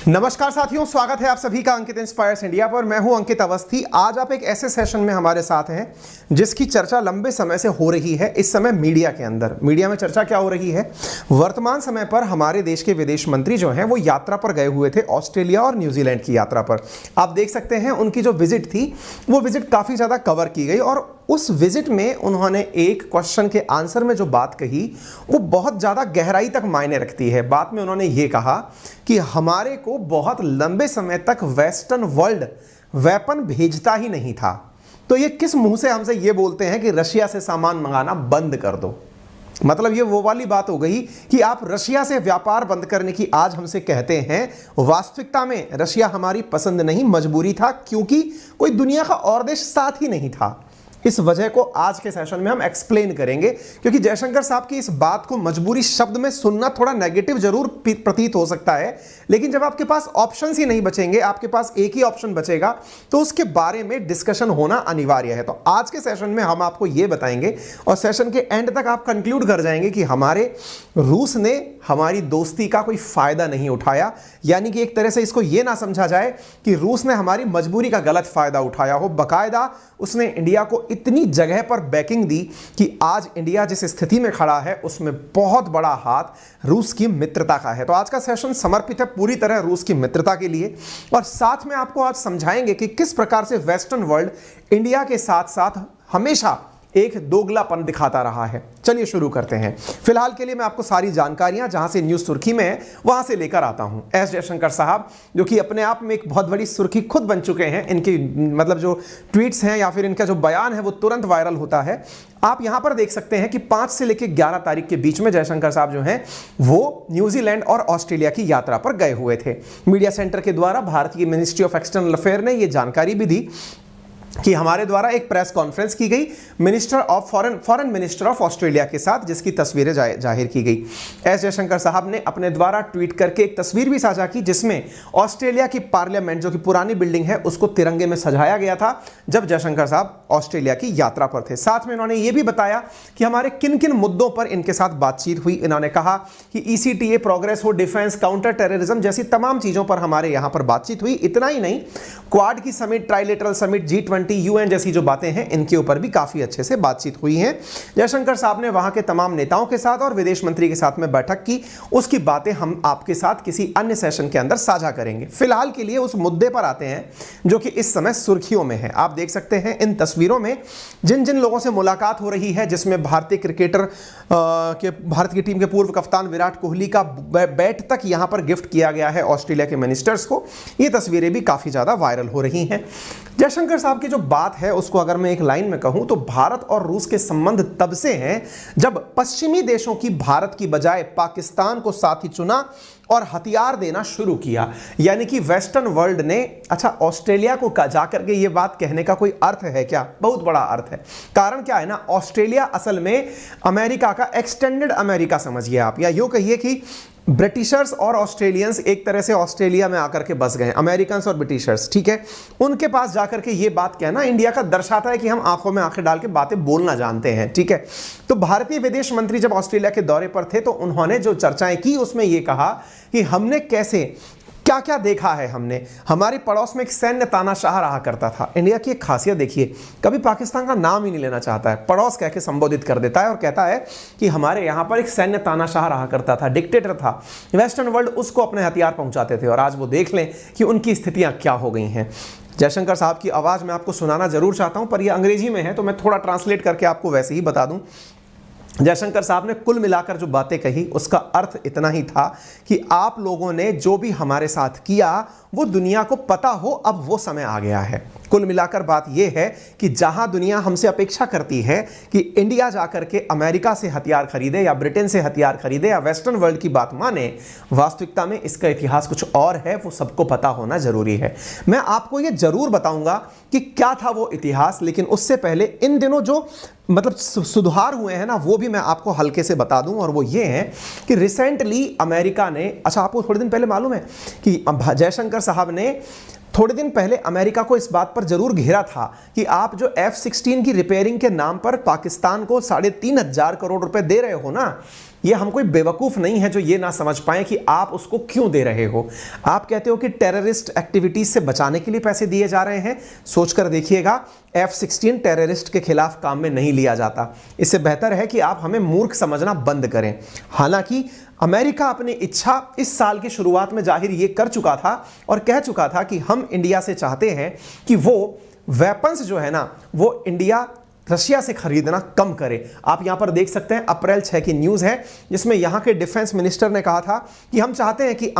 नमस्कार साथियों, स्वागत है आप सभी का अंकित इंस्पायर्स इंडिया पर। मैं हूं अंकित अवस्थी। आज आप एक ऐसे सेशन में हमारे साथ हैं जिसकी चर्चा लंबे समय से हो रही है। इस समय मीडिया के अंदर, मीडिया में चर्चा क्या हो रही है, वर्तमान समय पर हमारे देश के विदेश मंत्री जो हैं वो यात्रा पर गए हुए थे, ऑस्ट्रेलिया और न्यूजीलैंड की यात्रा पर। आप देख सकते हैं उनकी जो विजिट थी वो विजिट काफ़ी ज़्यादा कवर की गई और उस विजिट में उन्होंने एक क्वेश्चन के आंसर में जो बात कही वो बहुत ज़्यादा गहराई तक मायने रखती है। बात में उन्होंने ये कहा कि हमारे को बहुत लंबे समय तक वेस्टर्न वर्ल्ड वेपन भेजता ही नहीं था, तो ये किस मुंह से हमसे ये बोलते हैं कि रशिया से सामान मंगाना बंद कर दो। मतलब ये वो वाली बात हो गई कि आप रशिया से व्यापार बंद करने की आज हमसे कहते हैं। वास्तविकता में रशिया हमारी पसंद नहीं, मजबूरी था, क्योंकि कोई दुनिया का और देश साथ ही नहीं था। इस वजह को आज के सेशन में हम एक्सप्लेन करेंगे, क्योंकि जयशंकर साहब की इस बात को मजबूरी शब्द में सुनना थोड़ा नेगेटिव जरूर प्रतीत हो सकता है, लेकिन जब आपके पास ऑप्शंस ही नहीं बचेंगे, आपके पास एक ही ऑप्शन बचेगा, तो उसके बारे में डिस्कशन होना अनिवार्य है। तो आज के सेशन में हम आपको यह बताएंगे और सेशन के एंड तक आप कंक्लूड कर जाएंगे कि हमारे रूस ने हमारी दोस्ती का कोई फायदा नहीं उठाया, यानी कि एक तरह से इसको यह ना समझा जाए कि रूस ने हमारी मजबूरी का गलत फायदा उठाया हो। बाकायदा उसने इंडिया को इतनी जगह पर बैकिंग दी कि आज इंडिया जिस स्थिति में खड़ा है उसमें बहुत बड़ा हाथ रूस की मित्रता का है। तो आज का सेशन समर्पित है पूरी तरह रूस की मित्रता के लिए, और साथ में आपको आज समझाएंगे कि किस प्रकार से वेस्टर्न वर्ल्ड इंडिया के साथ साथ हमेशा एक दोगलापन दिखाता रहा है। चलिए शुरू करते हैं। फिलहाल के लिए मैं आपको सारी जानकारियां जहां से न्यूज़ सुर्खी में है वहां से लेकर आता हूं। एस जयशंकर साहब, जो कि अपने आप में एक बहुत बड़ी सुर्खी खुद बन चुके हैं, इनकी मतलब जो ट्वीट्स हैं या फिर इनका जो बयान है वो तुरंत वायरल होता है। आप यहां पर देख सकते हैं कि 5 से लेकर 11 तारीख के बीच में जयशंकर साहब जो हैं वो न्यूजीलैंड और ऑस्ट्रेलिया की यात्रा पर गए हुए थे। मीडिया सेंटर के द्वारा भारतीय मिनिस्ट्री ऑफ एक्सटर्नल अफेयर ने यह जानकारी भी दी कि हमारे द्वारा एक प्रेस कॉन्फ्रेंस की गई फॉरेन मिनिस्टर ऑफ ऑस्ट्रेलिया के साथ, जिसकी तस्वीरें जाहिर की गई। एस जयशंकर साहब ने अपने द्वारा ट्वीट करके एक तस्वीर भी साझा की जिसमें ऑस्ट्रेलिया की पार्लियामेंट, जो कि पुरानी बिल्डिंग है, उसको तिरंगे में सजाया गया था जब जयशंकर साहब ऑस्ट्रेलिया की यात्रा पर थे। साथ में उन्होंने ये भी बताया कि हमारे किन किन मुद्दों पर इनके साथ बातचीत हुई। इन्होंने कहा कि ECTA प्रोग्रेस हो, डिफेंस, काउंटर टेररिज्म जैसी तमाम चीजों पर हमारे यहां पर बातचीत हुई। इतना ही नहीं, क्वाड की summit, trilateral summit, G20, UN जैसी जो बातें हैं इनके ऊपर भी काफी अच्छे से बातचीत हुई है। जयशंकर साहब ने वहां के तमाम नेताओं के साथ और विदेश मंत्री के साथ में बैठक की। उसकी बातें हम आपके साथ किसी अन्य सेशन के अंदर साझा करेंगे। फिलहाल के लिए उस मुद्दे पर आते हैं जो कि इस समय सुर्खियों में है। आप देख सकते हैं इन तस्वीरों में जिन जिन लोगों से मुलाकात हो रही है, जिसमें भारतीय भारत की टीम के पूर्व कप्तान विराट कोहली का बैट तक यहां पर गिफ्ट किया गया है ऑस्ट्रेलिया के मिनिस्टर्स को। ये तस्वीरें भी काफी ज्यादा वायरल हो रही हैं। जयशंकर साहब की जो बात है उसको अगर मैं एक लाइन में कहूं तो भारत और रूस के संबंध तब से हैं जब पश्चिमी देशों की भारत की बजाय पाकिस्तान को साथी चुना और हथियार देना शुरू किया। यानी कि वेस्टर्न वर्ल्ड ने, अच्छा ऑस्ट्रेलिया को जाकर के ये बात कहने का कोई अर्थ है क्या? बहुत बड़ा अर्थ है। कारण क्या है ना, ऑस्ट्रेलिया असल में अमेरिका का एक्सटेंडेड अमेरिका समझिए आप, या यूं कहिए कि ब्रिटिशर्स और ऑस्ट्रेलियंस एक तरह से ऑस्ट्रेलिया में आकर के बस गए, अमेरिकन्स और ब्रिटिशर्स, ठीक है। उनके पास जाकर के ये बात कहना इंडिया का दर्शाता है कि हम आंखों में आंखें डाल के बातें बोलना जानते हैं, ठीक है। तो भारतीय विदेश मंत्री जब ऑस्ट्रेलिया के दौरे पर थे तो उन्होंने जो चर्चाएं की उसमें यह कहा कि हमने कैसे क्या क्या देखा है। हमने, हमारे पड़ोस में एक सैन्य तानाशाह रहा करता था। इंडिया की एक खासियत देखिए, कभी पाकिस्तान का नाम ही नहीं लेना चाहता है, पड़ोस कह के संबोधित कर देता है और कहता है कि हमारे यहाँ पर एक सैन्य तानाशाह रहा करता था, डिक्टेटर था। वेस्टर्न वर्ल्ड उसको अपने हथियार पहुंचाते थे और आज वो देख लें कि उनकी स्थितियां क्या हो गई हैं। जयशंकर साहब की आवाज़ मैं आपको सुनाना जरूर चाहता हूं, पर यह अंग्रेजी में है तो मैं थोड़ा ट्रांसलेट करके आपको वैसे ही बता दूं। जयशंकर साहब ने कुल मिलाकर जो बातें कही उसका अर्थ इतना ही था कि आप लोगों ने जो भी हमारे साथ किया वो दुनिया को पता हो, अब वो समय आ गया है। कुल मिलाकर बात यह है कि जहां दुनिया हमसे अपेक्षा करती है कि इंडिया जाकर के अमेरिका से हथियार खरीदे या ब्रिटेन से हथियार खरीदे या वेस्टर्न वर्ल्ड की बात माने, वास्तविकता में इसका इतिहास कुछ और है, वो सबको पता होना जरूरी है। मैं आपको ये जरूर बताऊंगा कि क्या था वो इतिहास, लेकिन उससे पहले इन दिनों जो मतलब सुधार हुए हैं ना वो भी मैं आपको हल्के से बता दूं, और वो ये है कि रिसेंटली अमेरिका ने, अच्छा आपको थोड़े दिन पहले मालूम है कि जयशंकर साहब ने थोड़े दिन पहले अमेरिका को इस बात पर जरूर घेरा था कि आप जो F-16 की रिपेयरिंग के नाम पर पाकिस्तान को 3,500 करोड़ रुपए दे रहे हो ना, ये हम कोई बेवकूफ़ नहीं है जो ये ना समझ पाए कि आप उसको क्यों दे रहे हो। आप कहते हो कि टेररिस्ट एक्टिविटीज से बचाने के लिए पैसे दिए जा रहे हैं, सोचकर देखिएगा F-16 टेररिस्ट के खिलाफ काम में नहीं लिया जाता। इससे बेहतर है कि आप हमें मूर्ख समझना बंद करें। हालांकि अमेरिका अपनी इच्छा इस साल की शुरुआत में जाहिर ये कर चुका था और कह चुका था कि हम इंडिया से चाहते हैं कि वो वेपन्स जो है ना वो इंडिया रशिया से खरीदना कम करे। आप यहां पर देख सकते हैं अप्रैल 6 की न्यूज़ है जिसमें यहां के डिफेंस मिनिस्टर ने कहा था कि हम चाहते हैं कि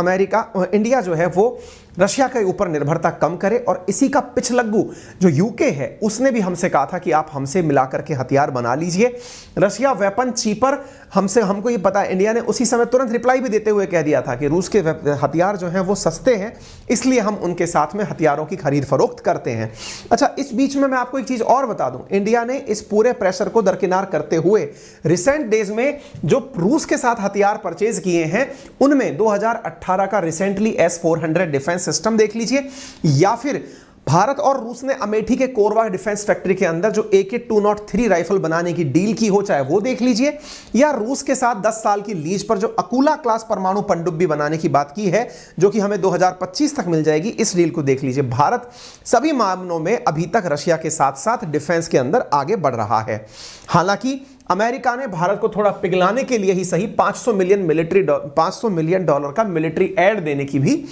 इंडिया जो है वो रशिया के ऊपर निर्भरता कम करे। और इसी का पिछलग्गू जो यूके है उसने भी हमसे कहा था कि आप हमसे मिलाकर के हथियार बना लीजिए, रशिया वेपन चीपर हमको ये पता है। इंडिया ने उसी समय तुरंत रिप्लाई भी देते हुए कह दिया था कि रूस के हथियार जो हैं वो सस्ते हैं, इसलिए हम उनके साथ में हथियारों की खरीद फरोख्त करते हैं। अच्छा, इस बीच में मैं आपको एक चीज़ और बता दूं, इंडिया ने इस पूरे प्रेशर को दरकिनार करते हुए रिसेंट डेज में जो रूस के साथ हथियार परचेज किए हैं उनमें 2018 का रिसेंटली S-400 डिफेंस सिस्टम देख लीजिए, या फिर भारत और रूस ने अमेठी के कोरबा डिफेंस फैक्ट्री के अंदर जो AK-203 राइफल बनाने की डील की हो, चाहे वो देख लीजिए, या रूस के साथ 10 साल की लीज पर जो अकूला क्लास परमाणु पनडुब्बी बनाने की बात की है जो कि हमें 2025 तक मिल जाएगी, इस डील को देख लीजिए। भारत सभी मामलों में अभी तक रशिया के साथ साथ डिफेंस के अंदर आगे बढ़ रहा है। हालांकि अमेरिका ने भारत को थोड़ा पिघलाने के लिए ही सही $500 मिलियन का मिलिट्री एड देने की भी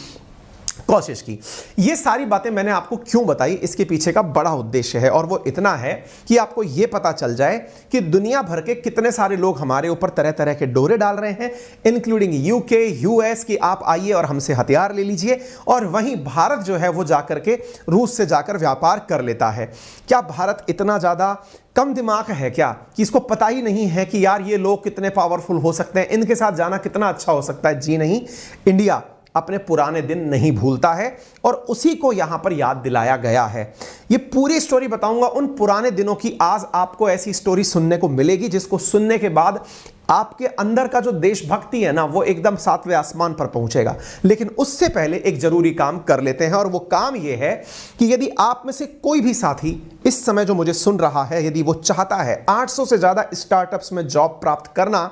कोशिश की। ये सारी बातें मैंने आपको क्यों बताई, इसके पीछे का बड़ा उद्देश्य है और वो इतना है कि आपको ये पता चल जाए कि दुनिया भर के कितने सारे लोग हमारे ऊपर तरह तरह के डोरे डाल रहे हैं, इंक्लूडिंग UK, US की आप आइए और हमसे हथियार ले लीजिए, और वहीं भारत जो है वो जाकर के रूस से जाकर व्यापार कर लेता है। क्या भारत इतना ज़्यादा कम दिमाग है क्या कि इसको पता ही नहीं है कि यार ये लोग कितने पावरफुल हो सकते हैं, इनके साथ जाना कितना अच्छा हो सकता है? जी नहीं, इंडिया अपने पुराने दिन नहीं भूलता है और उसी को यहां पर याद दिलाया गया है। ये पूरी स्टोरी बताऊंगा उन पुराने दिनों की। आज आपको ऐसी स्टोरी सुनने को मिलेगी जिसको सुनने के बाद आपके अंदर का जो देशभक्ति है ना वो एकदम 7वें आसमान पर पहुंचेगा। लेकिन उससे पहले एक जरूरी काम कर लेते हैं, और वो काम ये है कि यदि आप में से कोई भी साथी इस समय जो मुझे सुन रहा है, यदि वो चाहता है 800 से ज्यादा स्टार्टअप्स में जॉब प्राप्त करना,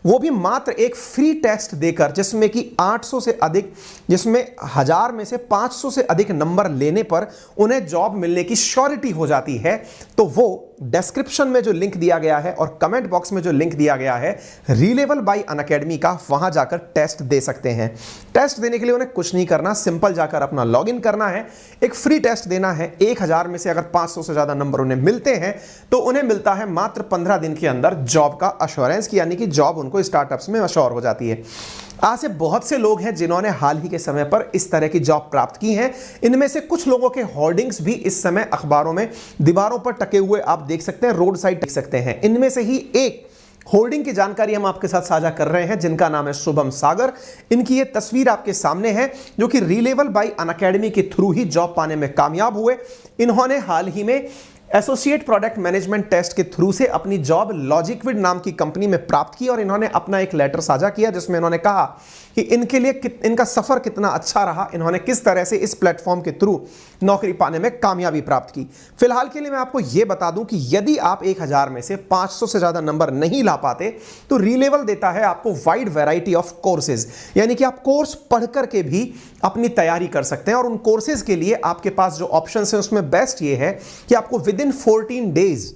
वो भी मात्र एक फ्री टेस्ट देकर, जिसमें कि 800 से अधिक, जिसमें 1000 में से 500 से अधिक नंबर लेने पर उन्हें जॉब मिलने की श्योरिटी हो जाती है, तो वो डिस्क्रिप्शन में जो लिंक दिया गया है और कमेंट बॉक्स में जो लिंक दिया गया है रीलेवल बाय अनअकैडमी का, वहां जाकर टेस्ट दे सकते हैं। टेस्ट देने के लिए उन्हें कुछ नहीं करना, सिंपल जाकर अपना लॉगिन करना है, एक फ्री टेस्ट देना है। 1000 में से अगर 500 से ज्यादा नंबर उन्हें मिलते हैं तो उन्हें मिलता है मात्र 15 दिन के अंदर जॉब का अश्योरेंस, यानी कि जॉब उनको स्टार्टअप्स में अश्योर हो जाती है। आज से बहुत से लोग हैं जिन्होंने हाल ही के समय पर इस तरह की जॉब प्राप्त की हैं। इनमें से कुछ लोगों के होर्डिंग्स भी इस समय अखबारों में दीवारों पर टके हुए आप देख सकते हैं, रोड साइड देख सकते हैं। इनमें से ही एक होल्डिंग की जानकारी हम आपके साथ साझा कर रहे हैं, जिनका नाम है शुभम सागर। इनकी ये तस्वीर आपके सामने है, जो कि रीलेवल बाय अनअकैडमी के थ्रू ही जॉब पाने में कामयाब हुए। इन्होंने हाल ही में एसोसिएट प्रोडक्ट मैनेजमेंट टेस्ट के थ्रू से अपनी जॉब लॉजिक्विड नाम की कंपनी में प्राप्त की, और इन्होंने अपना एक लेटर साझा किया जिसमें इन्होंने कहा कि इनके लिए इनका सफर कितना अच्छा रहा, इन्होंने किस तरह से इस प्लेटफॉर्म के थ्रू नौकरी पाने में कामयाबी प्राप्त की। फिलहाल के लिए मैं आपको यह बता दूं कि यदि आप 1000 में से 500 से ज्यादा नंबर नहीं ला पाते तो रीलेवल देता है आपको वाइड वैरायटी ऑफ कोर्सेज, यानी कि आप कोर्स पढ़ करके भी अपनी तैयारी कर सकते हैं। और उन कोर्सेज के लिए आपके पास जो ऑप्शन है उसमें बेस्ट ये है कि आपको विदिन 14 डेज,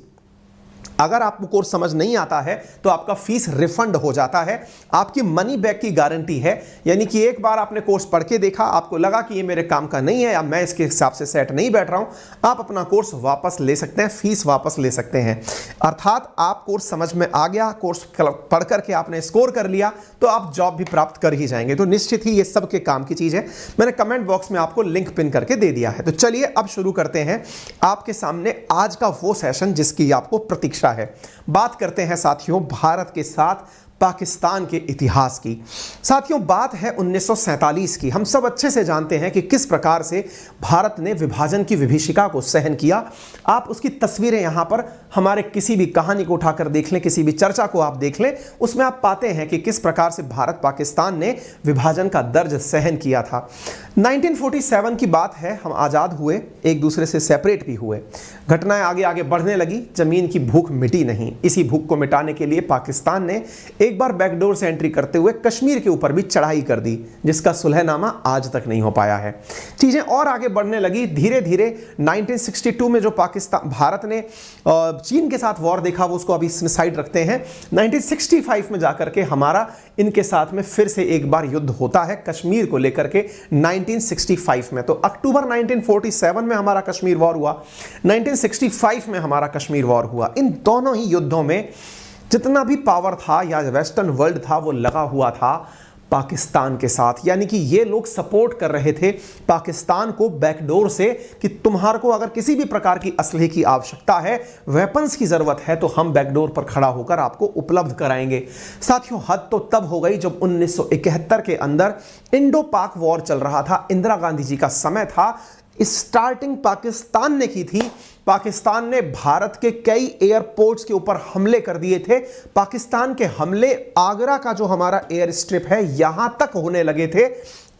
अगर आपको कोर्स समझ नहीं आता है तो आपका फीस रिफंड हो जाता है, आपकी मनी बैक की गारंटी है। यानी कि एक बार आपने कोर्स पढ़ के देखा, आपको लगा कि ये मेरे काम का नहीं है या मैं इसके हिसाब से सेट नहीं बैठ रहा हूं, आप अपना कोर्स वापस ले सकते हैं, फीस वापस ले सकते हैं। अर्थात आप कोर्स समझ में आ गया, कोर्स पढ़ करके आपने स्कोर कर लिया तो आप जॉब भी प्राप्त कर ही जाएंगे। तो निश्चित ही ये सबके काम की चीज है। मैंने कमेंट बॉक्स में आपको लिंक पिन करके दे दिया है। तो चलिए अब शुरू करते हैं आपके सामने आज का वो सेशन जिसकी आपको प्रतीक्षा है। बात करते हैं साथियों भारत के साथ पाकिस्तान के इतिहास की। साथियों बात है 1947 की। हम सब अच्छे से जानते हैं कि किस प्रकार से भारत ने विभाजन की विभीषिका को सहन किया। आप उसकी तस्वीरें यहां पर हमारे किसी भी कहानी को उठाकर देख लें, किसी भी चर्चा को आप देख लें, उसमें आप पाते हैं कि किस प्रकार से भारत पाकिस्तान ने विभाजन का दर्द सहन किया था। 1947 की बात है, हम आज़ाद हुए, एक दूसरे से सेपरेट भी हुए, घटनाएं आगे आगे बढ़ने लगी, जमीन की भूख मिटी नहीं। इसी भूख को मिटाने के लिए पाकिस्तान ने एक बार बैकडोर से एंट्री करते हुए कश्मीर के ऊपर भी चढ़ाई कर दी, जिसका सुलहनामा आज तक नहीं हो पाया है। चीजें और आगे बढ़ने लगी धीरे धीरे। 1962 में जो पाकिस्तान भारत ने चीन के साथ वॉर देखा, वो उसको अभी इसमें साइड रखते हैं। 1965 में जाकर के हमारा इनके साथ में फिर से एक बार युद्ध होता है कश्मीर को लेकर के 1965 में। तो अक्टूबर 1947 में हमारा कश्मीर वॉर हुआ, 1965 में हमारा कश्मीर वॉर हुआ। इन दोनों ही युद्धों में जितना भी पावर था या वेस्टर्न वर्ल्ड था वो लगा हुआ था पाकिस्तान के साथ, यानी कि ये लोग सपोर्ट कर रहे थे पाकिस्तान को बैकडोर से कि तुम्हारे को अगर किसी भी प्रकार की असलहे की आवश्यकता है, वेपन्स की जरूरत है, तो हम बैकडोर पर खड़ा होकर आपको उपलब्ध कराएंगे। साथियों, हद तो तब हो गई जब 1971 के अंदर इंडो पाक वॉर चल रहा था। इंदिरा गांधी जी का समय था। स्टार्टिंग पाकिस्तान ने की थी। पाकिस्तान ने भारत के कई एयरपोर्ट्स के ऊपर हमले कर दिए थे। पाकिस्तान के हमले आगरा का जो हमारा एयर स्ट्रिप है यहां तक होने लगे थे।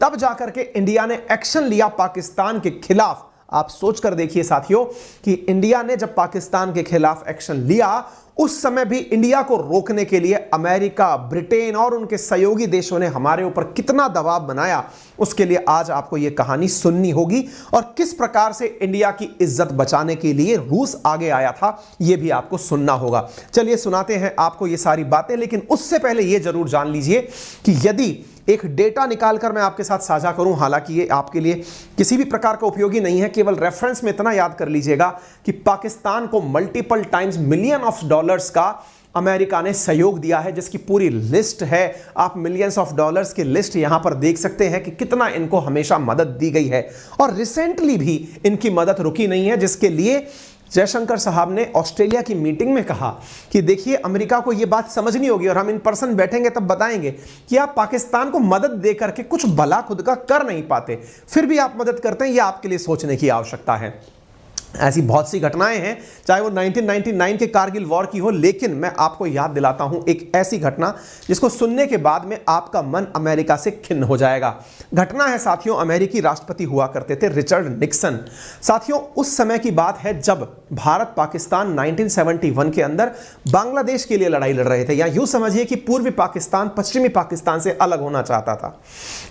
तब जाकर के इंडिया ने एक्शन लिया पाकिस्तान के खिलाफ। आप सोचकर देखिए साथियों कि इंडिया ने जब पाकिस्तान के खिलाफ एक्शन लिया, उस समय भी इंडिया को रोकने के लिए अमेरिका, ब्रिटेन और उनके सहयोगी देशों ने हमारे ऊपर कितना दबाव बनाया, उसके लिए आज आपको यह कहानी सुननी होगी। और किस प्रकार से इंडिया की इज्जत बचाने के लिए रूस आगे आया था, यह भी आपको सुनना होगा। चलिए सुनाते हैं आपको ये सारी बातें, लेकिन उससे पहले यह जरूर जान लीजिए कि यदि एक डेटा निकालकर मैं आपके साथ साझा करूं, हालांकि ये आपके लिए किसी भी प्रकार का उपयोगी नहीं है, केवल रेफरेंस में इतना याद कर लीजिएगा कि पाकिस्तान को multiple times million of dollars का अमेरिका ने सहयोग दिया है, जिसकी पूरी लिस्ट है। आप मिलियंस ऑफ डॉलर्स की लिस्ट यहां पर देख सकते हैं कि कितना इनको हमेशा मदद दी गई है। और रिसेंटली भी इनकी मदद रुकी नहीं है, जिसके लिए जयशंकर साहब ने ऑस्ट्रेलिया की मीटिंग में कहा कि देखिए अमेरिका को यह बात समझनी होगी और हम इन पर्सन बैठेंगे तब बताएंगे कि आप पाकिस्तान को मदद दे करके कुछ भला खुद का कर नहीं पाते, फिर भी आप मदद करते हैं। यह आपके लिए सोचने की आवश्यकता है। ऐसी बहुत सी घटनाएं हैं, चाहे वो 1999 के कारगिल वॉर की हो, लेकिन मैं आपको याद दिलाता हूं एक ऐसी घटना जिसको सुनने के बाद में आपका मन अमेरिका से खिन्न हो जाएगा। घटना है साथियों, अमेरिकी राष्ट्रपति हुआ करते थे रिचर्ड निक्सन। साथियों, उस समय की बात है जब भारत पाकिस्तान 1971 के अंदर बांग्लादेश के लिए लड़ाई लड़ रहे थे, या यूं समझिए कि पूर्वी पाकिस्तान पश्चिमी पाकिस्तान से अलग होना चाहता था।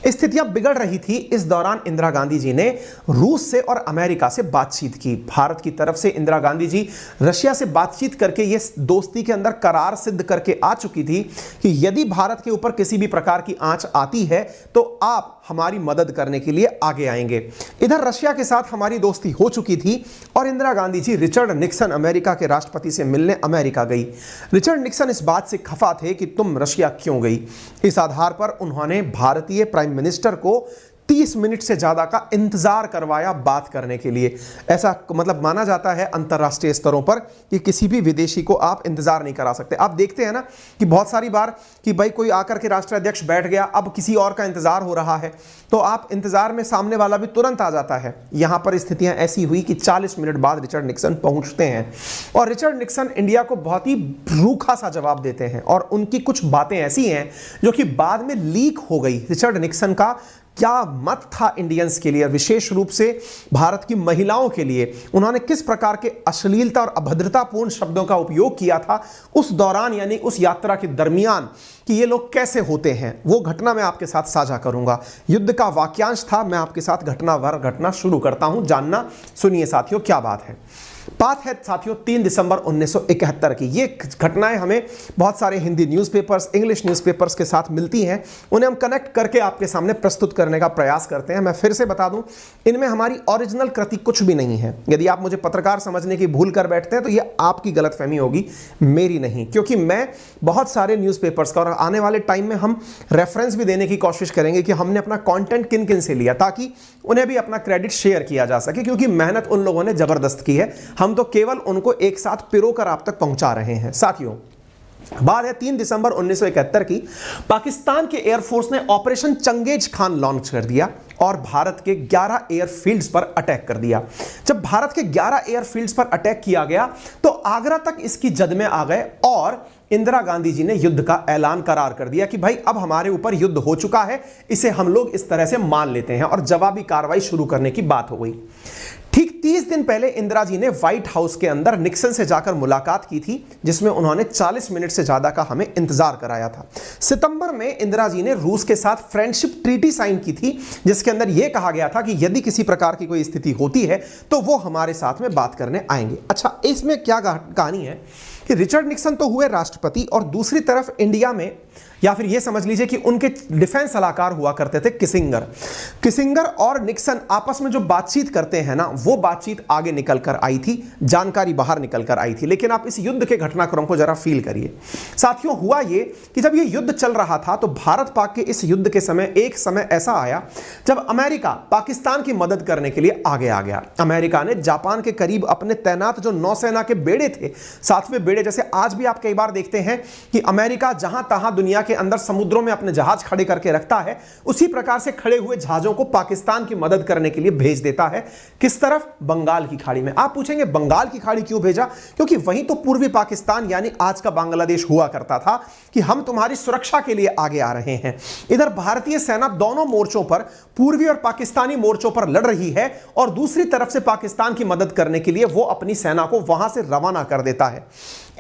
स्थितियां बिगड़ रही थी। इस दौरान इंदिरा गांधी जी ने रूस से और अमेरिका से बातचीत की। भारत की तरफ से इंदिरा गांधी जी रशिया से बातचीत करके ये दोस्ती के अंदर करार सिद्ध करके आ चुकी थी कि यदि भारत के ऊपर किसी भी प्रकार की आंच आती है तो आप हमारी मदद करने के लिए आगे आएंगे। इधर रशिया के साथ हमारी दोस्ती हो चुकी थी और Indira Gandhi ji Richard Nixon America के राष्ट्रपति से मिलने अमेरिका गई। रिचर्ड निक्सन इस बात से खफा थे कि तुम रशिया क्यों गई। इस आधार पर उन्होंने भारतीय प्राइम मिनिस्टर को 30 मिनट से ज्यादा का इंतजार करवाया बात करने के लिए। ऐसा मतलब माना जाता है अंतरराष्ट्रीय स्तरों पर कि किसी भी विदेशी को आप इंतजार नहीं करा सकते। आप देखते हैं ना कि बहुत सारी बार कि भाई कोई आकर के राष्ट्राध्यक्ष बैठ गया, अब किसी और का इंतजार हो रहा है, तो आप इंतजार में सामने वाला भी तुरंत आ जाता है। यहां पर स्थितियां ऐसी हुई कि 40 मिनट बाद रिचर्ड निक्सन पहुंचते हैं और रिचर्ड निक्सन इंडिया को बहुत ही रूखा सा जवाब देते हैं और उनकी कुछ बातें ऐसी हैं जो कि बाद में लीक हो गई। रिचर्ड निक्सन का क्या मत था इंडियंस के लिए, विशेष रूप से भारत की महिलाओं के लिए, उन्होंने किस प्रकार के अश्लीलता और अभद्रतापूर्ण शब्दों का उपयोग किया था उस दौरान, यानी उस यात्रा के दरमियान, कि ये लोग कैसे होते हैं, वो घटना मैं आपके साथ साझा करूंगा। युद्ध का वाक्यांश था, मैं आपके साथ घटना शुरू करता हूं। जानना, सुनिए साथियों क्या बात है। बात है साथियों 3 दिसंबर 1971 की। ये घटनाएं हमें बहुत सारे हिंदी न्यूज़पेपर्स, इंग्लिश न्यूज़पेपर्स के साथ मिलती हैं, उन्हें हम कनेक्ट करके आपके सामने प्रस्तुत करने का प्रयास करते हैं। मैं फिर से बता दूं, इनमें हमारी ओरिजिनल कृति कुछ भी नहीं है। यदि आप मुझे पत्रकार समझने की भूल कर बैठते हैं तो ये आपकी गलतफहमी होगी, मेरी नहीं, क्योंकि मैं बहुत सारे न्यूज़पेपर्स का, और आने वाले टाइम में हम रेफरेंस भी देने की कोशिश करेंगे कि हमने अपना कंटेंट किन किन से लिया, ताकि उन्हें भी अपना क्रेडिट शेयर किया जा सके, क्योंकि मेहनत उन लोगों ने जबरदस्त की है, हम तो केवल उनको एक साथ पिरोकर आप तक पहुंचा रहे हैं। साथियों, बात है 3 दिसंबर 1971 की। पाकिस्तान के एयरफोर्स ने ऑपरेशन चंगेज खान लॉन्च कर दिया और भारत के 11 एयरफील्ड्स पर अटैक कर दिया। जब भारत के 11 एयरफील्ड्स पर अटैक किया गया तो आगरा तक इसकी जद में आ गए और इंदिरा गांधी जी ने युद्ध का ऐलान करार कर दिया कि भाई अब हमारे ऊपर युद्ध हो चुका है, इसे हम लोग इस तरह से मान लेते हैं, और जवाबी कार्रवाई शुरू करने की बात हो गई। ठीक 30 दिन पहले इंदिरा जी ने व्हाइट हाउस के अंदर निक्सन से जाकर मुलाकात की थी, जिसमें उन्होंने 40 मिनट से ज्यादा का हमें इंतजार कराया था। सितंबर में इंदिरा जी ने रूस के साथ फ्रेंडशिप ट्रीटी साइन की थी, जिसके अंदर यह कहा गया था कि यदि किसी प्रकार की कोई स्थिति होती है तो वो हमारे साथ में बात करने आएंगे। अच्छा, इसमें क्या कहानी है कि रिचर्ड निक्सन तो हुए राष्ट्रपति, और दूसरी तरफ इंडिया में, या फिर यह समझ लीजिए कि उनके डिफेंस सलाहकार हुआ करते थे किसिंगर और निक्सन आपस में जो बातचीत करते हैं ना, वो बातचीत आगे निकल कर आई थी, जानकारी बाहर निकल कर आई थी। लेकिन आप इस युद्ध के घटनाक्रम को जरा फील करिए साथियों। हुआ ये कि जब ये युद्ध चल रहा था तो भारत पाक के इस युद्ध के समय एक समय ऐसा आया जब अमेरिका पाकिस्तान की मदद करने के लिए आगे आ गया। अमेरिका ने जापान के करीब अपने तैनात जो नौसेना के बेड़े थे, सातवें बेड़े, जैसे आज भी आप कई बार देखते हैं कि अमेरिका जहां तहां दुनिया के अंदर समुद्रों में अपने जहाज खड़े करके रखता है, उसी प्रकार से खड़े हुए जहाजों को पाकिस्तान की मदद करने के लिए भेज देता है। किस तरफ? बंगाल की खाड़ी में। आप पूछेंगे बंगाल की खाड़ी क्यों भेजा? क्योंकि वहीं तो पूर्वी पाकिस्तान यानी आज का बांग्लादेश हुआ करता था कि हम तुम्हारी सुरक्षा के लिए आगे आ रहे हैं। इधर भारतीय सेना दोनों मोर्चों पर, पूर्वी और पाकिस्तानी मोर्चों पर लड़ रही है, और दूसरी तरफ से पाकिस्तान की मदद करने के लिए वो अपनी सेना को वहां से रवाना कर देता है।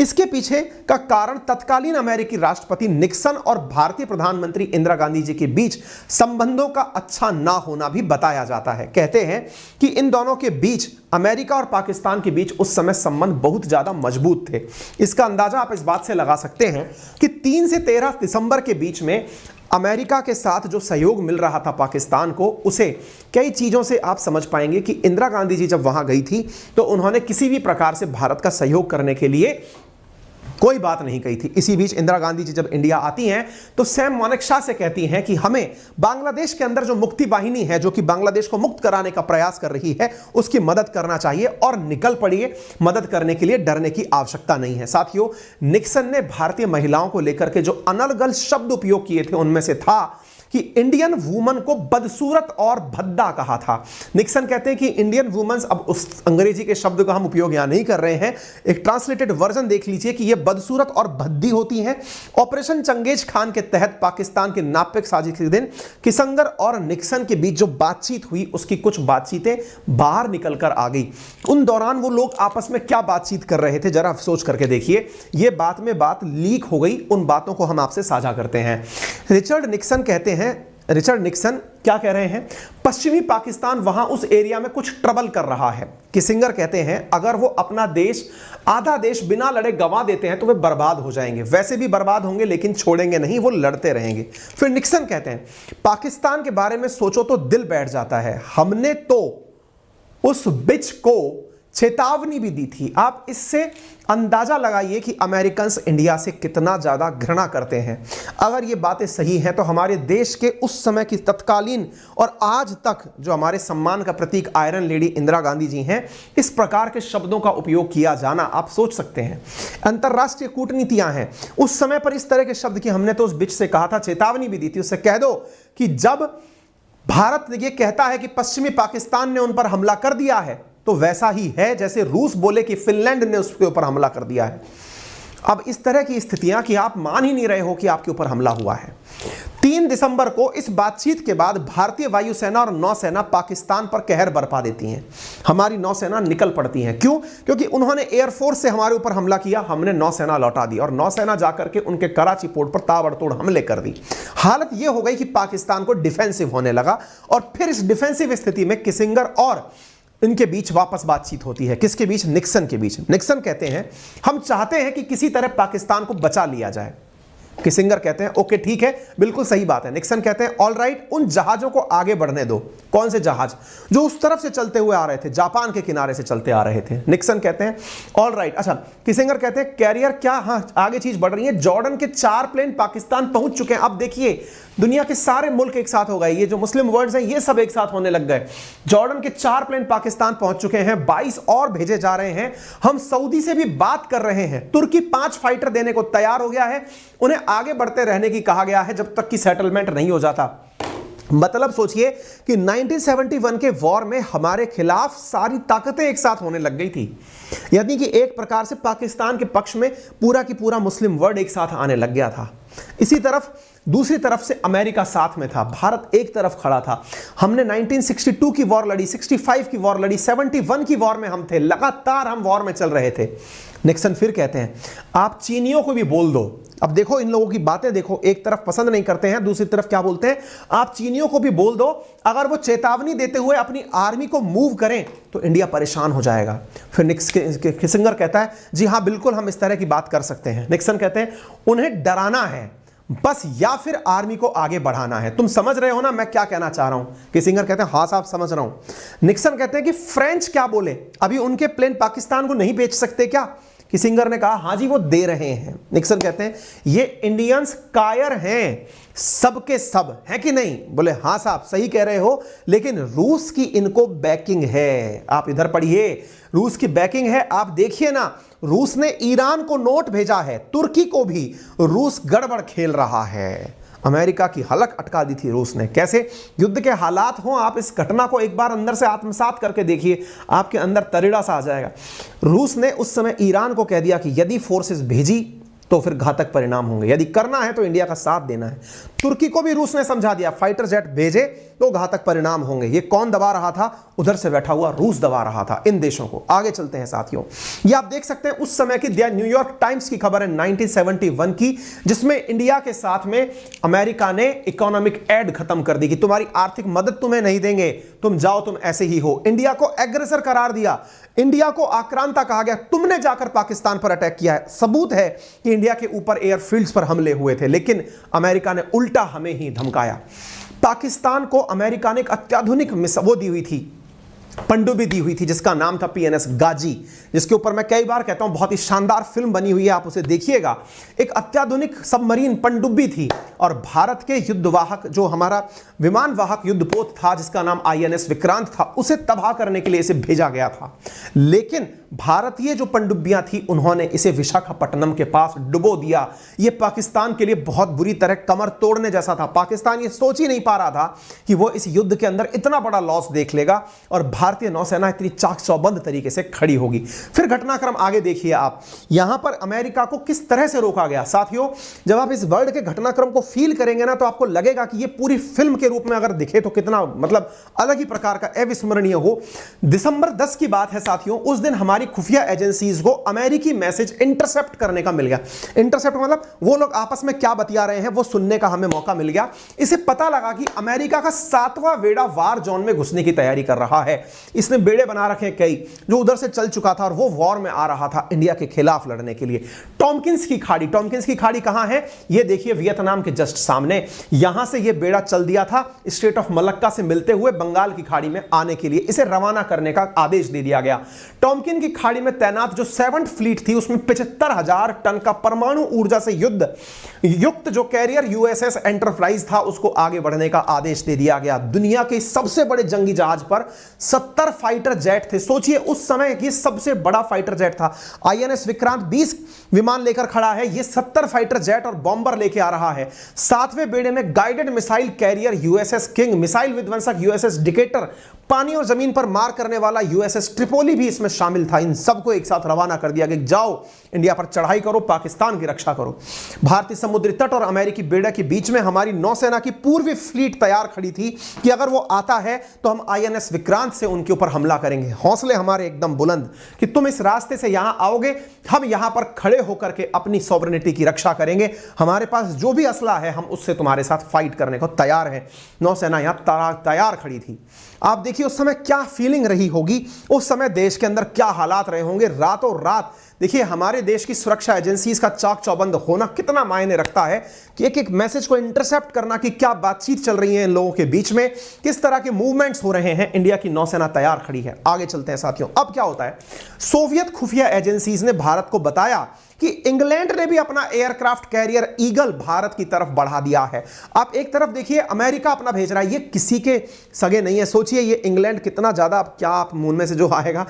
इसके पीछे का कारण तत्कालीन अमेरिकी राष्ट्रपति निक्सन और भारतीय प्रधानमंत्री इंदिरा गांधी जी के बीच संबंधों का अच्छा ना होना भी बताया जाता है। कहते हैं कि इन दोनों के बीच, अमेरिका और पाकिस्तान के बीच उस समय संबंध बहुत ज्यादा मजबूत थे। इसका अंदाजा आप इस बात से लगा सकते हैं कि 3 से 13 दिसंबर के बीच में अमेरिका के साथ जो सहयोग मिल रहा था पाकिस्तान को, उसे कई चीजों से आप समझ पाएंगे कि इंदिरा गांधी जी जब वहां गई थी तो उन्होंने किसी भी प्रकार से भारत का सहयोग करने के लिए कोई बात नहीं कही थी। इसी बीच इंदिरा गांधी जी जब इंडिया आती हैं तो सैम मानेकशॉ से कहती हैं कि हमें बांग्लादेश के अंदर जो मुक्ति वाहिनी है, जो कि बांग्लादेश को मुक्त कराने का प्रयास कर रही है, उसकी मदद करना चाहिए, और निकल पड़िए मदद करने के लिए, डरने की आवश्यकता नहीं है। साथियों, निक्सन ने भारतीय महिलाओं को लेकर के जो अनर्गल शब्द उपयोग किए थे, उनमें से था कि इंडियन वुमन को बदसूरत और भद्दा कहा था। निक्सन कहते हैं कि इंडियन वुमेन्स, अब उस अंग्रेजी के शब्द का हम उपयोग यहां नहीं कर रहे हैं, एक ट्रांसलेटेड वर्जन देख लीजिए कि ये बदसूरत और भद्दी होती हैं। ऑपरेशन चंगेज खान के तहत पाकिस्तान के नापिक साजिश के दिन किसिंगर और निक्सन के बीच जो बातचीत हुई, उसकी कुछ बातचीतें बाहर निकल कर आ गई। उन दौरान वो लोग आपस में क्या बातचीत कर रहे थे, जरा सोच करके देखिए। ये बात में बात लीक हो गई, उन बातों को हम आपसे साझा करते हैं। रिचर्ड निक्सन क्या कह रहे हैं? पश्चिमी पाकिस्तान वहां उस एरिया में कुछ ट्रबल कर रहा है। किसिंगर कहते हैं अगर वो अपना देश, आधा देश बिना लड़े गंवा देते हैं तो वे बर्बाद हो जाएंगे। वैसे भी बर्बाद होंगे लेकिन छोड़ेंगे नहीं, वो लड़ते रहेंगे। फिर निक्सन कहते हैं पाकिस्तान के बारे में सोचो तो दिल बैठ जाता है, हमने तो उस बिच को चेतावनी भी दी थी। आप इससे अंदाजा लगाइए कि अमेरिकन्स इंडिया से कितना ज्यादा घृणा करते हैं। अगर ये बातें सही हैं तो हमारे देश के उस समय की तत्कालीन और आज तक जो हमारे सम्मान का प्रतीक आयरन लेडी इंदिरा गांधी जी हैं, इस प्रकार के शब्दों का उपयोग किया जाना, आप सोच सकते हैं। अंतरराष्ट्रीय कूटनीतियां हैं, उस समय पर इस तरह के शब्द की हमने तो उस बिच से कहा था, चेतावनी भी दी थी। उससे कह दो कि जब भारत ये कहता है कि पश्चिमी पाकिस्तान ने उन पर हमला कर दिया है, तो वैसा ही है जैसे रूस बोले कि फिनलैंड ने उसके ऊपर हमला कर दिया है। अब इस तरह की स्थितियां कि आप मान ही नहीं रहे हो कि आपके ऊपर हमला हुआ है। 3 दिसंबर को इस बातचीत के बाद भारतीय वायुसेना और नौसेना पाकिस्तान पर कहर बरपा देती हैं। हमारी नौसेना निकल पड़ती हैं। क्यों? क्योंकि उन्होंने एयरफोर्स से हमारे ऊपर हमला किया, हमने नौसेना लौटा दी, और नौसेना जाकर के उनके कराची पोर्ट पर ताबड़तोड़ हमले कर दी। हालत यह हो गई कि पाकिस्तान को डिफेंसिव होने लगा, और फिर इस डिफेंसिव स्थिति में किसिंगर और इनके बीच वापस बातचीत होती है। किसके बीच? निक्सन के बीच। निक्सन कहते हैं हम चाहते हैं कि किसी तरह पाकिस्तान को बचा लिया जाए। किसिंगर कहते हैं ओके ठीक है, बिल्कुल सही बात है। निक्सन कहते हैं ऑल राइट, उन जहाजों को आगे बढ़ने दो। कौन से जहाज? जो उस तरफ से चलते हुए आ रहे थे, जापान के किनारे से चलते आ रहे थे। निक्सन कहते हैं ऑल राइट। अच्छा, किसिंगर कहते हैं कैरियर क्या? हाँ, आगे चीज बढ़ रही है। जॉर्डन के 4 प्लेन पाकिस्तान पहुंच चुके हैं। अब देखिए दुनिया के सारे मुल्क एक साथ हो गए, ये जो मुस्लिम वर्ल्ड्स हैं ये सब एक साथ होने लग गए। जॉर्डन के 4 प्लेन पाकिस्तान पहुंच चुके हैं, 22 और भेजे जा रहे हैं। हम सऊदी से भी बात कर रहे हैं, तुर्की 5 फाइटर देने को तैयार हो गया है। उन्हें आगे बढ़ते रहने की कहा गया है जब तक कि सेटलमेंट नहीं हो जाता। मतलब सोचिए कि 1971 के वॉर में हमारे खिलाफ सारी ताकतें एक साथ होने लग गई थी, यानी कि एक प्रकार से पाकिस्तान के पक्ष में पूरा की पूरा मुस्लिम वर्ल्ड एक साथ आने लग गया था। इसी तरफ दूसरी तरफ से अमेरिका साथ में था, भारत एक तरफ खड़ा था। हमने 1962 की वॉर लड़ी, 65 की वॉर लड़ी, 71 की वॉर में हम थे, लगातार हम वॉर में चल रहे थे। निक्सन फिर कहते हैं आप चीनियों को भी बोल दो। अब देखो इन लोगों की बातें देखो, एक तरफ पसंद नहीं करते हैं, दूसरी तरफ क्या बोलते हैं, आप चीनियों को भी बोल दो अगर वो चेतावनी देते हुए अपनी आर्मी को मूव करें तो इंडिया परेशान हो जाएगा। फिर किसिंगर कहता है जी हाँ बिल्कुल हम इस तरह की बात कर सकते हैं। निक्सन कहते हैं उन्हें डराना है बस, या फिर आर्मी को आगे बढ़ाना है। तुम समझ रहे हो ना मैं क्या कहना चाह रहा हूं? किसिंगर कहते हैं हाँ साहब समझ रहा हूं। निक्सन कहते हैं कि फ्रेंच क्या बोले, अभी उनके प्लेन पाकिस्तान को नहीं बेच सकते क्या? किसिंगर ने कहा हाँ जी वो दे रहे हैं। निक्सन कहते हैं ये इंडियंस कायर हैं, सबके सब हैं कि नहीं? बोले हाँ साहब सही कह रहे हो, लेकिन रूस की इनको बैकिंग है। आप इधर पढ़िए, रूस की बैकिंग है। आप देखिए ना, रूस ने ईरान को नोट भेजा है, तुर्की को भी। रूस गड़बड़ खेल रहा है। अमेरिका की हलक अटका दी थी रूस ने। कैसे? युद्ध के हालात हों, आप इस घटना को एक बार अंदर से आत्मसात करके देखिए, आपके अंदर तरीड़ा सा आ जाएगा। रूस ने उस समय ईरान को कह दिया कि यदि फोर्सेस भेजी तो फिर घातक परिणाम होंगे, यदि करना है तो इंडिया का साथ देना है। तुर्की को भी रूस ने समझा दिया फाइटर जेट भेजे तो घातक परिणाम होंगे। ये कौन दबा रहा था? उधर से बैठा हुआ रूस दबा रहा था इन देशों को। आगे चलते हैं साथियों, ये आप देख सकते हैं उस समय की न्यूयॉर्क टाइम्स की खबर है 1971 की, जिसमें इंडिया के साथ में अमेरिका ने इकोनॉमिक एड खत्म कर दी कि तुम्हारी आर्थिक मदद तुम्हें नहीं देंगे, तुम जाओ तुम ऐसे ही हो। इंडिया को एग्रेसर करार दिया, इंडिया को आक्रांता कहा गया, तुमने जाकर पाकिस्तान पर अटैक किया है। सबूत है कि इंडिया के ऊपर एयरफील्ड्स पर हमले हुए थे, लेकिन अमेरिका ने उल्टा हमें ही धमकाया। पाकिस्तान को अमेरिका ने एक अत्याधुनिक वो दी हुई थी, पनडुब्बी दी हुई थी, जिसका नाम था PNS गाजी, जिसके ऊपर मैं कई बार कहता हूं बहुत ही शानदार फिल्म बनी हुई है, आप उसे देखिएगा। एक अत्याधुनिक सबमरीन पनडुब्बी थी और भारत के युद्धवाहक जो हमारा विमान वाहक युद्धपोत था जिसका नाम INS विक्रांत था, उसे तबाह करने के लिए इसे भेजा गया था। लेकिन भारतीय जो पनडुब्बियां थी उन्होंने इसे विशाखापट्टनम के पास डुबो दिया। यह पाकिस्तान के लिए बहुत बुरी तरह कमर तोड़ने जैसा था। पाकिस्तान ये सोच ही नहीं पा रहा था कि वो इस युद्ध के अंदर इतना बड़ा लॉस देख लेगा और भारतीय नौसेना इतनी चाक चौबंद तरीके से खड़ी होगी। फिर घटनाक्रम आगे देखिए आप, यहां पर अमेरिका को किस तरह से रोका गया। साथियों जब आप इस वर्ल्ड के घटनाक्रम को फील करेंगे ना, तो आपको लगेगा कि ये पूरी फिल्म के रूप में अगर दिखे तो कितना मतलब अलग ही प्रकार का अविस्मरणीय हो। दिसंबर 10 की बात है साथियों, उस दिन हमारी खुफिया एजेंसीज को अमेरिकी मैसेज इंटरसेप्ट करने का मिल गया। इंटरसेप्ट मतलब वो लोग आपस में क्या बतिया रहे हैं वो सुनने का हमें मौका मिल गया। इसे पता लगा कि अमेरिका का 7वां बेड़ा वार जोन में घुसने की तैयारी कर रहा है। इसने बेड़े बना रखे कई, जो उधर से चल चुका था और वो वॉर में आ रहा था इंडिया के खिलाफ लड़ने के लिए। टॉमकिंस की खाड़ी, टॉमकिंस की खाड़ी कहां है? ये देखिए वियतनाम के जस्ट सामने। यहां से ये बेड़ा चल दिया था स्टेट ऑफ मलक्का से मिलते हुए बंगाल की खाड़ी में आने के लिए। इसे रवाना करने का आदेश दे दिया गया। टॉमकिन की खाड़ी में तैनात जो 7th फ्लीट थी उसमें 75,000 टन का परमाणु ऊर्जा से युक्त जो कैरियर USS एंटरप्राइज था उसको आगे बढ़ने का आदेश दे दिया गया। दुनिया के सबसे बड़े जंगी जहाज पर 70 फाइटर जेट थे। सोचिए उस समय ये सबसे बड़ा फाइटर जेट था। INS विक्रांत 20 विमान लेकर खड़ा है, ये 70 फाइटर जेट और बॉम्बर लेके आ रहा है। 7वें बेड़े में guided missile carrier USS King, missile विध्वंसक USS डिकेटर, पानी और जमीन पर मार करने वाला USS ट्रिपोली भी इसमें शामिल था। इन सबको एक साथ रवाना कर दिया कि जाओ इंडिया पर चढ़ाई करो, पाकिस्तान की रक्षा करो। भारतीय समुद्री तट और अमेरिकी बेड़ा के बीच में हमारी नौसेना की पूर्वी फ्लीट तैयार खड़ी थी कि अगर वो आता है तो हम INS विक्रांत से उनके ऊपर हमला करेंगे। हौसले हमारे एकदम बुलंद कि तुम इस रास्ते से यहां आओगे, हम यहां पर खड़े होकर के अपनी सॉवरेनिटी की रक्षा करेंगे। हमारे पास जो भी असला है हम उससे तुम्हारे साथ फाइट करने को तैयार हैं। नौसेना यहां तैयार खड़ी थी। आप देखिए उस समय क्या फीलिंग रही होगी, उस समय देश के अंदर क्या हालात रहे होंगे। रातों रात देखिए हमारे देश की सुरक्षा एजेंसीज का चाक चौबंद होना कितना मायने रखता है कि एक एक मैसेज को इंटरसेप्ट करना कि क्या बातचीत चल रही है इन लोगों के बीच में, किस तरह के मूवमेंट्स हो रहे हैं। इंडिया की नौसेना तैयार खड़ी है। आगे चलते हैं साथियों, अब क्या होता है, सोवियत खुफिया एजेंसीज ने भारत को बताया कि कि इंग्लैंड ने भी अपना एयरक्राफ्ट कैरियर ईगल भारत की तरफ बढ़ा दिया है। आप एक तरफ देखिए अमेरिका अपना भेज रहा है, ये किसी के सगे नहीं है। सोचिए ये इंग्लैंड कितना ज्यादा, अब क्या आप मुंह में से जो आएगा,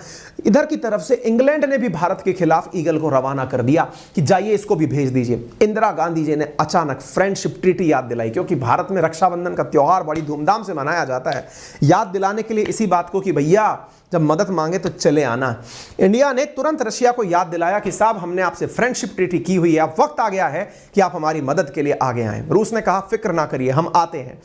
इधर की तरफ से इंग्लैंड ने भी भारत के खिलाफ ईगल को रवाना कर दिया कि जाइए इसको भी भेज दीजिए। इंदिरा गांधी जी ने अचानक फ्रेंडशिप ट्रीटी याद दिलाई, क्योंकि भारत में रक्षाबंधन का त्योहार बड़ी धूमधाम से मनाया जाता है, याद दिलाने के लिए इसी बात को कि भैया जब मदद मांगे तो चले आना। इंडिया ने तुरंत रशिया को याद दिलाया कि साहब हमने आपसे फ्रेंडशिप ट्रीटी की हुई है, अब वक्त आ गया है कि आप हमारी मदद के लिए आगे आएं। रूस ने कहा फिक्र ना करिए हम आते हैं।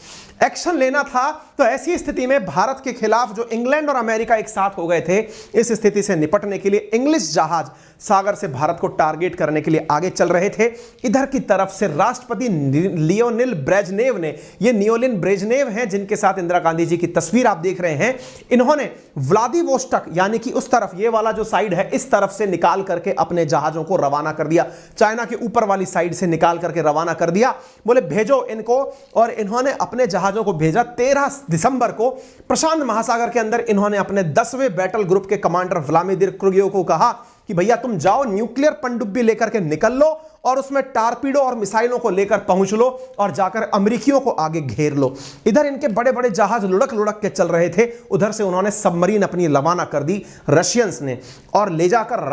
एक्शन लेना था तो ऐसी स्थिति में भारत के खिलाफ जो इंग्लैंड और अमेरिका एक साथ हो गए थे, इस स्थिति से निपटने के लिए इंग्लिश जहाज सागर से भारत को टारगेट करने के लिए आगे चल रहे थे। इधर की तरफ से राष्ट्रपति लियोनिल ब्रेजनेव ने, ये नियोलिन ब्रेजनेव हैं जिनके साथ इंदिरा गांधी जी की तस्वीर आप देख रहे हैं, इन्होंने व्लादिवोस्टक यानी कि उस तरफ, ये वाला जो साइड है इस तरफ से निकाल करके अपने जहाजों को रवाना कर दिया, चाइना के ऊपर वाली साइड से निकाल करके रवाना कर दिया। बोले भेजो इनको, और इन्होंने अपने जहाजों को भेजा। 13 दिसंबर को प्रशांत महासागर के अंदर इन्होंने अपने 10वें बैटल ग्रुप के कमांडर व्लादिमीर क्रुगियोव को कहा कि भैया तुम जाओ न्यूक्लियर पनडुब्बी लेकर के निकल लो और उसमें टारपीडो और मिसाइलों को लेकर पहुंच लो और जाकर अमेरिकियों को आगे घेर लो। इधर इनके बड़े बड़े जहाज लुढ़क लुढ़क के चल रहे थे, उधर से उन्होंने सबमरीन अपनी रवाना कर दी रशियंस ने, और ले जाकर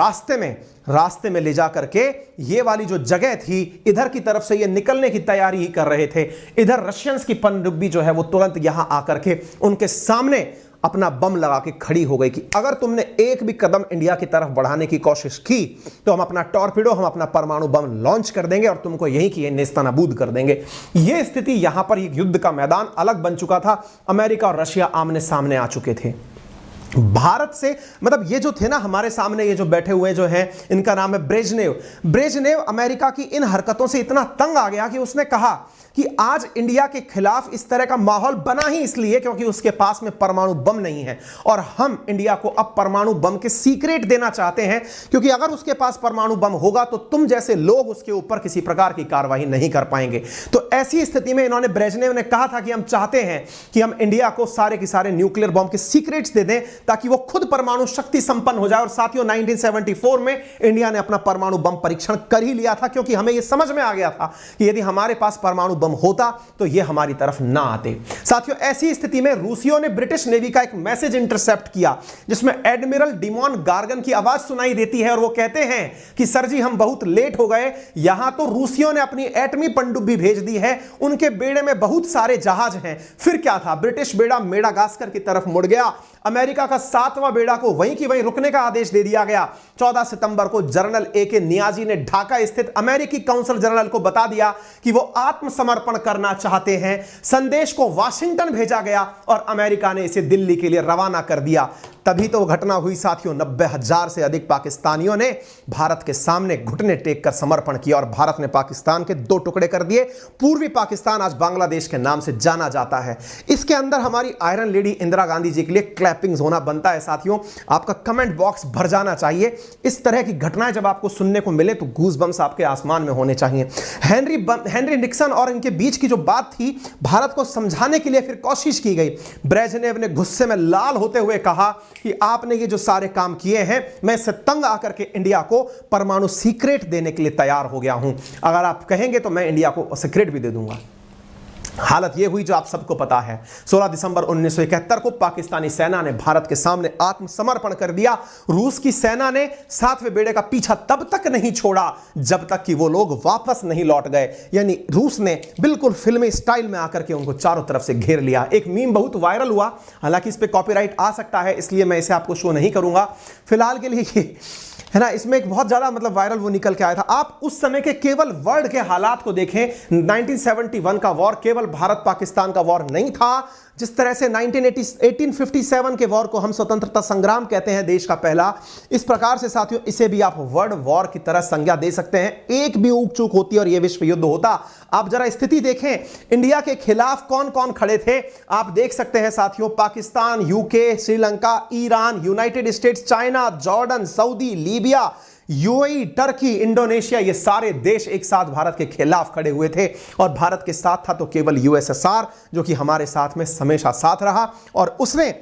रास्ते में ले जाकर के ये वाली जो जगह थी, इधर की तरफ से ये निकलने की तैयारी ही कर रहे थे। इधर रशियंस की पनडुब्बी जो है वो तुरंत यहां आकर के उनके सामने अपना बम लगा के खड़ी हो गई कि अगर तुमने एक भी कदम इंडिया की तरफ बढ़ाने की कोशिश की तो हम अपना टॉर्पीडो, हम अपना परमाणु बम लॉन्च कर देंगे और तुमको यहीं की नेस्तनाबूद कर देंगे। यह स्थिति यहां पर एक युद्ध का मैदान अलग बन चुका था। अमेरिका और रशिया आमने सामने आ चुके थे। भारत से, मतलब ये जो थे ना हमारे सामने, ये जो बैठे हुए जो हैं, इनका नाम है ब्रेजनेव अमेरिका की इन हरकतों से इतना तंग आ गया कि उसने कहा कि आज इंडिया के खिलाफ इस तरह का माहौल बना ही इसलिए क्योंकि उसके पास में परमाणु बम नहीं है, और हम इंडिया को अब परमाणु बम के सीक्रेट देना चाहते हैं, क्योंकि अगर उसके पास परमाणु बम होगा तो तुम जैसे लोग उसके ऊपर किसी प्रकार की कार्रवाई नहीं कर पाएंगे। तो ऐसी स्थिति में इन्होंने, ब्रेजनेव ने कहा था कि हम चाहते हैं कि हम इंडिया को सारे के सारे न्यूक्लियर बम के सीक्रेट्स दे दें ताकि वो खुद परमाणु शक्ति संपन्न हो जाए। और साथियों 1974 में इंडिया ने अपना परमाणु बम परीक्षण कर ही लिया था, क्योंकि हमें यह समझ में आ गया था कि यदि हमारे पास परमाणु बम होता तो ये हमारी तरफ ना आते। साथियों ऐसी स्थिति में रूसियों ने ब्रिटिश नेवी का एक मैसेज इंटरसेप्ट किया जिसमें एडमिरल डिमॉन गार्गन की आवाज सुनाई देती है और वो कहते हैं कि सर जी हम बहुत लेट हो गए, यहां तो रूसियों ने अपनी एटमी पनडुब्बी भेज दी है, उनके बेड़े में बहुत सारे जहाज हैं। फिर क्या था, ब्रिटिश बेड़ा मेडागास्कर की तरफ मुड़ गया। अमेरिका का 7वां बेड़ा को वहीं की वहीं रुकने का आदेश दे दिया गया। 14 सितंबर को जनरल ए.के. नियाजी ने ढाका स्थित अमेरिकी काउंसिल जनरल को बता दिया कि वो आत्मसमर्पण करना चाहते हैं। संदेश को वाशिंगटन भेजा गया और अमेरिका ने इसे दिल्ली के लिए रवाना कर दिया। तभी तो घटना हुई साथियों, 90,000 से अधिक पाकिस्तानियों ने भारत के सामने घुटने टेक कर समर्पण किया और भारत ने पाकिस्तान के 2 टुकड़े कर दिए। पूर्वी पाकिस्तान आज बांग्लादेश के नाम से जाना जाता है। इसके अंदर हमारी आयरन लेडी इंदिरा गांधी जी के लिए क्लैपिंग्स होना बनता है। साथियों आपका कमेंट बॉक्स भर जाना चाहिए। इस तरह की घटनाएं जब आपको सुनने को मिले तो गूज़बम्स आपके आसमान में होने चाहिए। हेनरी निक्सन और इनके बीच की जो बात थी, भारत को समझाने के लिए फिर कोशिश की गई। ब्रेजनेव ने गुस्से में लाल होते हुए कहा कि आपने ये जो सारे काम किए हैं, मैं इससे तंग आकर के इंडिया को परमाणु सीक्रेट देने के लिए तैयार हो गया हूं। अगर आप कहेंगे तो मैं इंडिया को सीक्रेट भी दे दूंगा। हालत यह हुई जो आप सबको पता है। 16 दिसंबर 1971 को पाकिस्तानी सेना ने भारत के सामने आत्मसमर्पण कर दिया। रूस की सेना ने 7वें बेड़े का पीछा तब तक नहीं छोड़ा जब तक कि वो लोग वापस नहीं लौट गए। यानी रूस ने बिल्कुल फिल्मी स्टाइल में आकर के उनको चारों तरफ से घेर लिया। एक मीम बहुत वायरल हुआ, हालांकि इस पे कॉपीराइट आ सकता है इसलिए मैं इसे आपको शो नहीं करूंगा फिलहाल के लिए, है ना। इसमें एक बहुत ज्यादा मतलब वायरल वो निकल के आया था। आप उस समय के केवल वर्ल्ड के हालात को देखें। 1971 का वॉर केवल भारत पाकिस्तान का वॉर नहीं था। जिस तरह से 1857 के वॉर को हम स्वतंत्रता संग्राम कहते हैं, देश का पहला, इस प्रकार से साथियों इसे भी आप वर्ल्ड वॉर की तरह संज्ञा दे सकते हैं। एक भी ऊक चूक होती और यह विश्व युद्ध होता। आप जरा स्थिति देखें, इंडिया के खिलाफ कौन कौन खड़े थे आप देख सकते हैं साथियों। Pakistan, UK, Sri Lanka, Iran, United states, China, Jordan, Saudi, Libya, UAE, Turkey, Indonesia, ये सारे देश एक साथ भारत के खिलाफ खड़े हुए थे। और भारत के साथ था तो केवल यूएसएसआर, जो कि हमारे साथ में हमेशा साथ रहा और उसने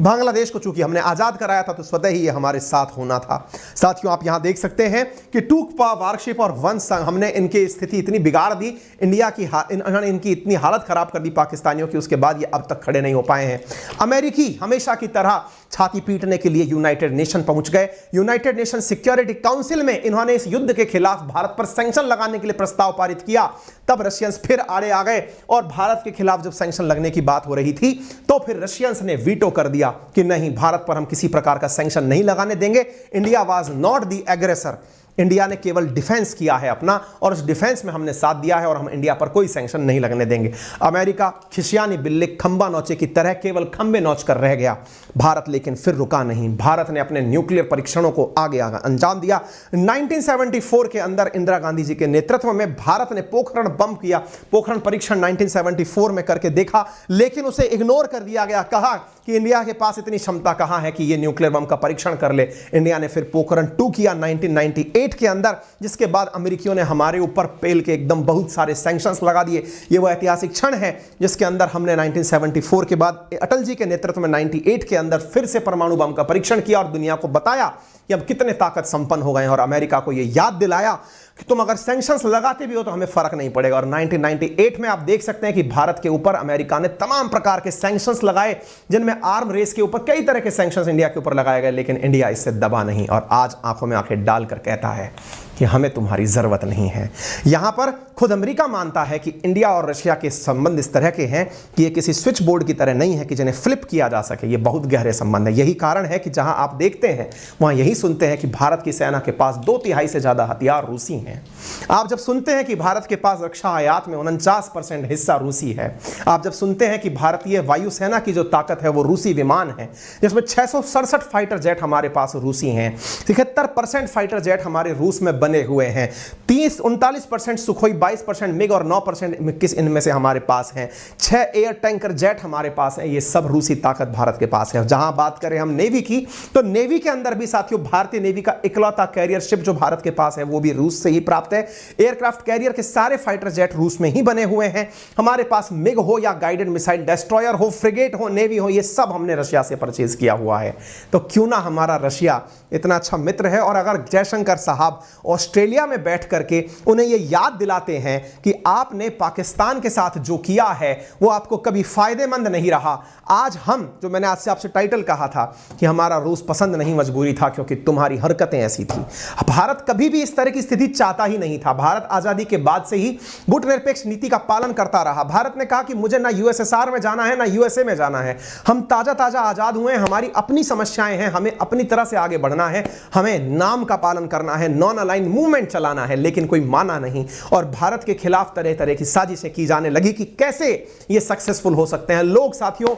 बांग्लादेश को चूंकि हमने आजाद कराया था तो स्वतः ही ये हमारे साथ होना था। साथियों, आप यहां देख सकते हैं कि टूकपा, वारशिप और वंश हमने इनकी स्थिति इतनी बिगाड़ दी, इंडिया की इन्होंने इनकी इतनी हालत खराब कर दी पाकिस्तानियों की, उसके बाद ये अब तक खड़े नहीं हो पाए हैं। अमेरिकी हमेशा की तरह छाती पीटने के लिए यूनाइटेड नेशन पहुंच गए। यूनाइटेड नेशन सिक्योरिटी काउंसिल में इन्होंने इस युद्ध के खिलाफ भारत पर सैंक्शन लगाने के लिए प्रस्ताव पारित किया। तब रशियंस फिर आड़े आ गए और भारत के खिलाफ जब सैंक्शन लगने की बात हो रही थी तो फिर रशियंस ने वीटो कर दिया कि नहीं, भारत पर हम किसी प्रकार का सैंक्शन नहीं लगाने देंगे। India was not the aggressor, India ने केवल डिफेंस किया है अपना और उस डिफेंस में हमने साथ दिया है और हम इंडिया पर कोई सैंक्शन नहीं लगने देंगे। अमेरिका खिसियानी बिल्ली खंबा नोचे की तरह केवल खंबे नोच कर रह गया। भारत लेकिन फिर रुका नहीं, भारत ने अपने न्यूक्लियर परीक्षणों को आगे अंजाम दिया। 1974 के अंदर इंदिरा गांधी जी के नेतृत्व में भारत ने पोखरण बम किया, पोखरण परीक्षण 1974 में करके देखा, लेकिन उसे इग्नोर कर दिया गया। कहा कि इंडिया के पास इतनी क्षमता कहां है कि ये न्यूक्लियर बम का परीक्षण कर ले। इंडिया ने फिर पोखरण 2 किया 1998 के अंदर, जिसके बाद अमेरिकियों ने हमारे ऊपर पेल के एकदम बहुत सारे सैंक्शंस लगा दिए। ये वो ऐतिहासिक क्षण है जिसके अंदर हमने 1974 के बाद अटल जी के नेतृत्व में 98 के अंदर फिर से परमाणु बम का परीक्षण किया और दुनिया को बताया कि अब कितने ताकत संपन्न हो गए हैं और अमेरिका को यह याद दिलाया कि तुम अगर सैंक्शंस लगाते भी हो तो हमें फर्क नहीं पड़ेगा। और 1998 में आप देख सकते हैं कि भारत के ऊपर अमेरिका ने तमाम प्रकार के सैंक्शंस लगाए, जिनमें आर्म रेस के ऊपर कई तरह के सैंक्शंस इंडिया के ऊपर लगाए गए, लेकिन इंडिया इससे दबा नहीं और आज आंखों में आंखें डालकर कहता है कि हमें तुम्हारी जरूरत नहीं है। यहां पर खुद अमेरिका मानता है कि इंडिया और रशिया के संबंध इस तरह के हैं कि ये किसी स्विच बोर्ड की तरह नहीं है कि जिन्हें फ्लिप किया जा सके, ये बहुत गहरे संबंध है। यही कारण है कि जहां आप देखते हैं वहां यही सुनते हैं कि भारत की सेना के पास 2/3 से ज्यादा हथियार रूसी हैं। आप जब सुनते हैं कि भारत के पास रक्षा आयात में 49% हिस्सा रूसी है, आप जब सुनते हैं कि भारतीय वायुसेना की जो ताकत है वो रूसी विमान है, जिसमें 667 फाइटर जेट हमारे पास रूसी हैं, 73% फाइटर जेट हमारे रूस में बने हुए हैं, 39% सुखोई, 22% मिग और 9% किस इनमें से हमारे पास हैं, 6 एयर टैंकर जेट हमारे पास हैं। ये सब रूसी ताकत भारत के पास है। जहां बात करें हम नेवी की, तो नेवी के अंदर भी साथियों भारतीय नेवी का इकलौता कैरियर शिप जो भारत के पास है वो भी रूस से ही प्राप्त है। एयरक्राफ्ट कैरियर के सारे फाइटर जेट रूस में ही बने हुए हैं। हमारे पास मिग हो या गाइडेड मिसाइल डिस्ट्रॉयर हो, फ्रिगेट हो, नेवी हो, ये सब हमने रशिया से परचेज किया हुआ है। तो क्यों ना हमारा रशिया इतना अच्छा मित्र है और अगर जयशंकर साहब ऑस्ट्रेलिया में बैठ करके उन्हें यह याद दिलाते हैं कि आपने पाकिस्तान के साथ जो किया है वो आपको कभी फायदेमंद नहीं रहा। आज हम जो मैंने आज से आपसे टाइटल कहा था कि हमारा रूस पसंद नहीं, मजबूरी था क्योंकि तुम्हारी हरकतें ऐसी थी। भारत कभी भी इस तरह की स्थिति चाहता ही नहीं था। भारत आजादी के बाद से ही गुटनिरपेक्ष नीति का पालन करता रहा। भारत ने कहा कि मुझे ना यूएसएसआर में जाना है ना यूएसए में जाना है, हम ताजा ताजा आजाद हुए हैं, हमारी अपनी समस्याएं हैं, हमें अपनी तरह से आगे बढ़ना है, हमें नाम का पालन करना है, नॉन अलाइन मूवमेंट चलाना है, लेकिन कोई माना नहीं। और भारत के खिलाफ तरह तरह की साजिशें की जाने लगी कि कैसे ये सक्सेसफुल हो सकते हैं। लोग साथियों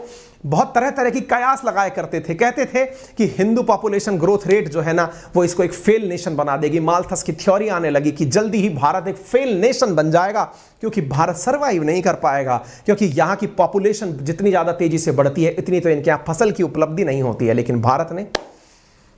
बहुत तरह तरह की कयास लगाया करते थे, कहते थे कि हिंदू पॉपुलेशन ग्रोथ रेट जो है ना वो इसको एक फेल नेशन बना देगी। माल्थस की थ्योरी आने लगी कि जल्दी ही भारत एक फेल नेशन बन जाएगा क्योंकि भारत सर्वाइव नहीं कर पाएगा, क्योंकि यहाँ की पॉपुलेशन जितनी ज़्यादा तेजी से बढ़ती है इतनी तो इनके यहाँ फसल की उपलब्धि नहीं होती है। लेकिन भारत ने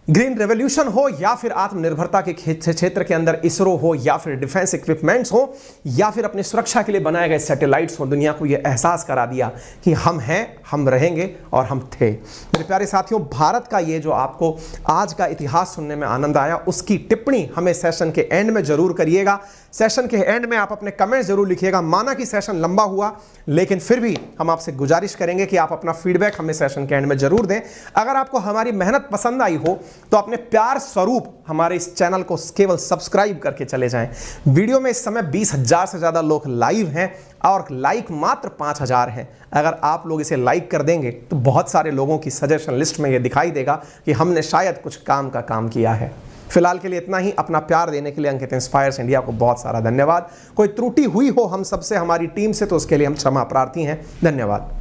ग्रीन रेवोल्यूशन हो या फिर आत्मनिर्भरता के क्षेत्र के अंदर इसरो हो या फिर डिफेंस इक्विपमेंट्स हो या फिर अपनी सुरक्षा के लिए बनाए गए सैटेलाइट्स हो, दुनिया को यह एहसास करा दिया कि हम हैं, हम रहेंगे और हम थे। मेरे प्यारे साथियों, भारत का ये जो आपको आज का इतिहास सुनने में आनंद आया उसकी टिप्पणी हमें सेशन के एंड में जरूर करिएगा। सेशन के एंड में आप अपने कमेंट जरूर लिखिएगा। माना कि सेशन लंबा हुआ लेकिन फिर भी हम आपसे गुजारिश करेंगे कि आप अपना फीडबैक हमें सेशन के एंड में जरूर दें। अगर आपको हमारी मेहनत पसंद आई हो तो अपने प्यार स्वरूप हमारे इस चैनल को केवल सब्सक्राइब करके चले जाएं। वीडियो में इस समय 20,000 से ज़्यादा लोग लाइव हैं और लाइक मात्र 5,000 हैं। अगर आप लोग इसे लाइक कर देंगे तो बहुत सारे लोगों की सजेशन लिस्ट में ये दिखाई देगा कि हमने शायद कुछ काम का काम किया है। फिलहाल के लिए इतना ही। अपना प्यार देने के लिए अंकित इंस्पायर्स इंडिया को बहुत सारा धन्यवाद। कोई त्रुटि हुई हो हम सबसे, हमारी टीम से, तो उसके लिए हम क्षमा प्रार्थी हैं। धन्यवाद।